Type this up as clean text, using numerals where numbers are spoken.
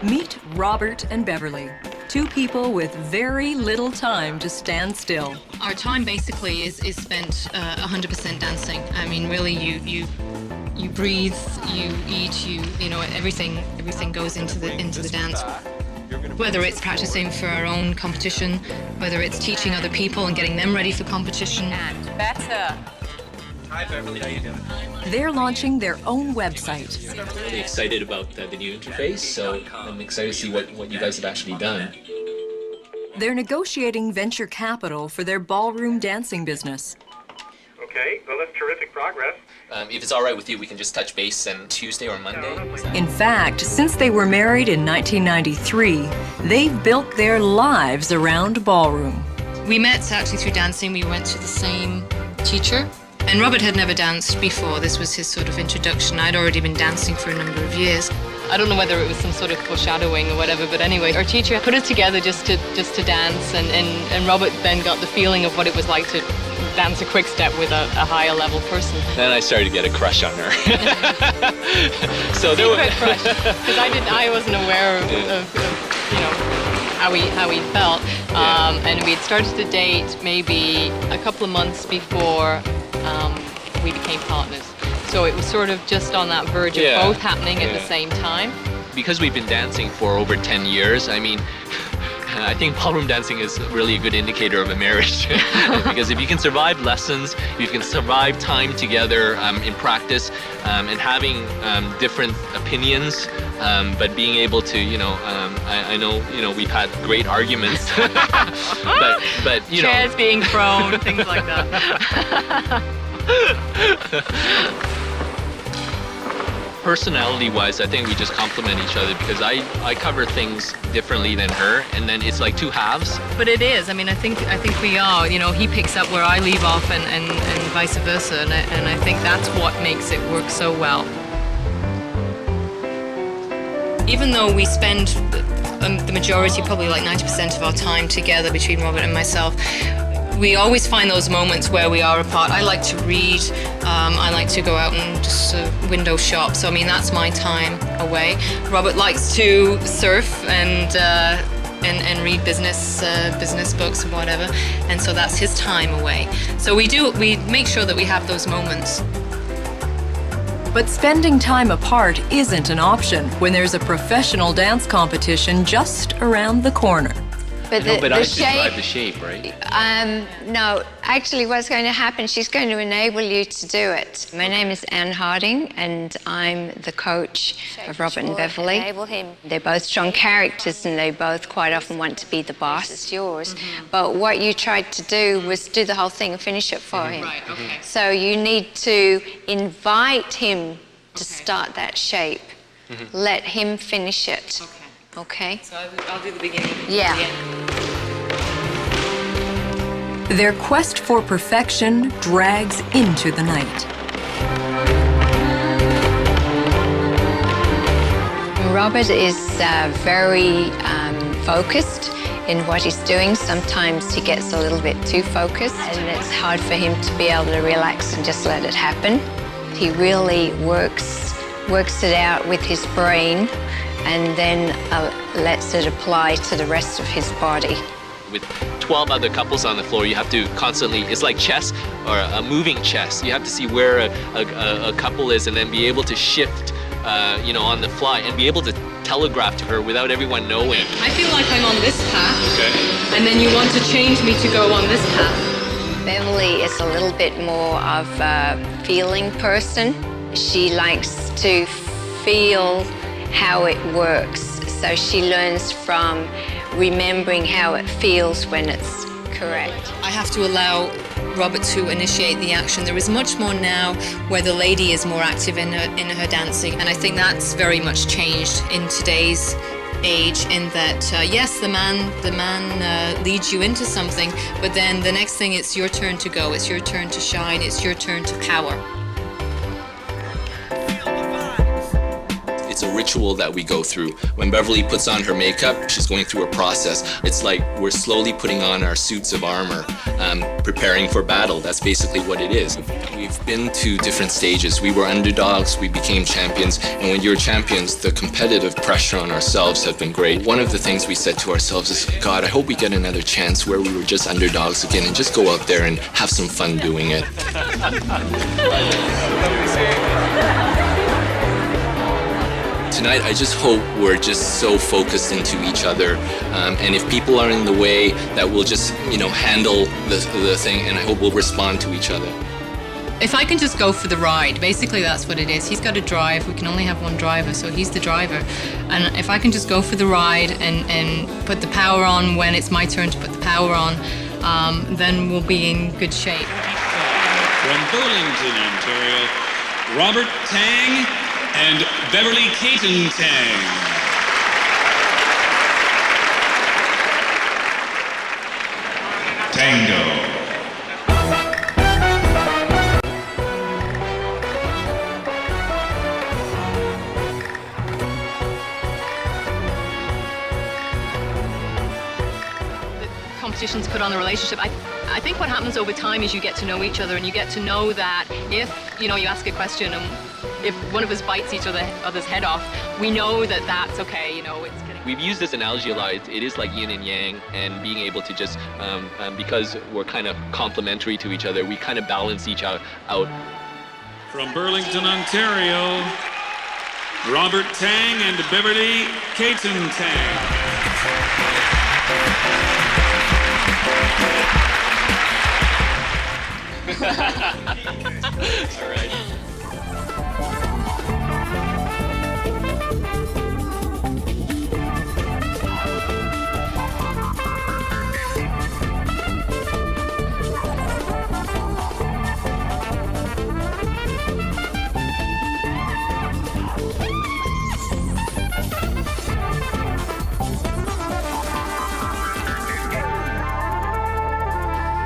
Meet Robert and Beverley, two people with very little time to stand still. Our time basically is spent 100% dancing. I mean, really, you breathe, you eat, you know, everything goes into the dance. Whether it's practicing for our own competition, whether it's teaching other people and getting them ready for competition. And better. Hi Beverly, how you doing? They're launching their own website. I'm really excited about the new interface, so I'm excited to see what you guys have actually done. They're negotiating venture capital for their ballroom dancing business. Okay, well that's terrific progress. If it's all right with you, we can just touch base on Tuesday or Monday. In fact, since they were married in 1993, they've built their lives around ballroom. We met actually through dancing. We went to the same teacher. And Robert had never danced before. This was his sort of introduction. I'd already been dancing for a number of years. I don't know whether it was some sort of foreshadowing or whatever, but anyway, our teacher put us together just to dance, and Robert then got the feeling of what it was like to dance a quick step with a higher level person. Then I started to get a crush on her. So there was crush, because I wasn't aware of you know, how he felt, and we had started to date maybe a couple of months before we became partners. So it was sort of just on that verge of both happening at the same time. Because we've been dancing for over 10 years, I mean, I think ballroom dancing is really a good indicator of a marriage. Because if you can survive lessons, you can survive time together in practice, and having different opinions, but being able to, you know, I know, you know, we've had great arguments, but you know. Chairs being thrown, things like that. Personality-wise, I think we just complement each other because I cover things differently than her, and then it's like two halves. But it is. I mean, I think we are. You know, he picks up where I leave off, and vice versa. And I think that's what makes it work so well. Even though we spend the majority, probably like 90% of our time together between Robert and myself, we always find those moments where we are apart. I like to read, I like to go out and just window shop. So I mean, that's my time away. Robert likes to surf and read business books and whatever, and so that's his time away. So we make sure that we have those moments. But spending time apart isn't an option when there's a professional dance competition just around the corner. But I the shape, drive the shape, right? no, actually what's going to happen, she's going to enable you to do it. My name is Anne Harding, and I'm the coach of Robert and Beverley. Enable him. They're both strong characters, and they both quite often want to be the boss. It's yours. But what you tried to do was do the whole thing and finish it for him. Right, okay. So you need to invite him to start that shape. Let him finish it. Okay? So I'll do the beginning. Yeah. Their quest for perfection drags into the night. Robert is very focused in what he's doing. Sometimes he gets a little bit too focused, and it's hard for him to be able to relax and just let it happen. He really works it out with his brain, and then lets it apply to the rest of his body. With 12 other couples on the floor, you have to constantly, it's like chess or a moving chess. You have to see where a couple is and then be able to shift, you know, on the fly and be able to telegraph to her without everyone knowing. I feel like I'm on this path, Okay. and then you want to change me to go on this path. Beverly is a little bit more of a feeling person. She likes to feel how it works. So she learns from remembering how it feels when it's correct. I have to allow Robert to initiate the action. There is much more now where the lady is more active in her dancing, and I think that's very much changed in today's age, in that yes, the man leads you into something, but then the next thing, it's your turn to go, it's your turn to shine, it's your turn to power. It's a ritual that we go through. When Beverly puts on her makeup, she's going through a process. It's like we're slowly putting on our suits of armor, preparing for battle. That's basically what it is. We've been to different stages. We were underdogs, we became champions, and when you're champions, the competitive pressure on ourselves have been great. One of the things we said to ourselves is, God, I hope we get another chance where we were just underdogs again and just go out there and have some fun doing it. Tonight, I just hope we're just so focused into each other, and if people are in the way, that we'll just, handle the thing, and I hope we'll respond to each other. If I can just go for the ride, basically that's what it is. He's got to drive. We can only have one driver, so he's the driver. And if I can just go for the ride and put the power on when it's my turn to put the power on, then we'll be in good shape. From Burlington, Ontario, Robert Tang and Beverley Cayton-Tang. Tango. Competitions put on a relationship. I think what happens over time is you get to know each other, and you get to know that if you ask a question and if one of us bites each other's head off, we know that that's okay. We've used this analogy a lot. It is like yin and yang, and being able to just because we're kind of complementary to each other, we kind of balance each other out. From Burlington, Ontario, Robert Tang and Beverley Cayton-Tang. All right.